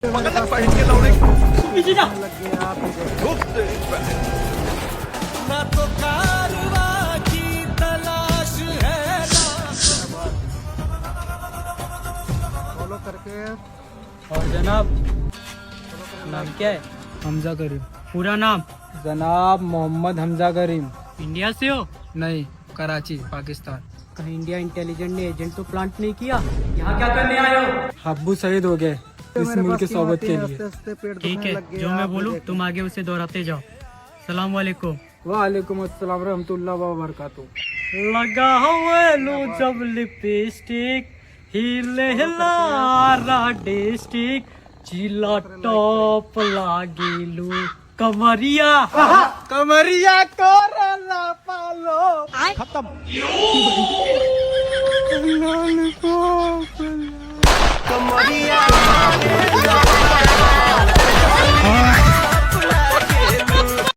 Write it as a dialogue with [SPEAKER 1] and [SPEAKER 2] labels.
[SPEAKER 1] Magandang pahin ka, Laurik.
[SPEAKER 2] पीछे जा
[SPEAKER 1] ना तो कारवा की तलाश है
[SPEAKER 3] फॉलो करके
[SPEAKER 2] और जनाब नाम क्या है?
[SPEAKER 3] हमजा करीम।
[SPEAKER 2] पूरा नाम?
[SPEAKER 3] जनाब मोहम्मद हमजा करीम।
[SPEAKER 2] इंडिया से हो?
[SPEAKER 3] नहीं, कराची पाकिस्तान।
[SPEAKER 2] कहीं इंडिया इंटेलिजेंट ने एजेंट तो प्लांट नहीं किया? यहाँ क्या करने आए हो?
[SPEAKER 3] अब्बू शहीद हो गए इस मुल्क की सोबत के लिए।
[SPEAKER 2] ठीक है, जो मैं बोलूँ तुम आगे उसे दोहराते जाओ। सलाम वालेकुम।
[SPEAKER 3] वालेकुम अस्सलाम रहमतुल्लाह व बरकातहू।
[SPEAKER 2] लगा हुआ जब लिपस्टिक हिले हिलारा डिस्ट्रिक्ट चिला टॉप लागिलू कमरिया
[SPEAKER 3] कमरिया कोरला पालो
[SPEAKER 1] कमरिया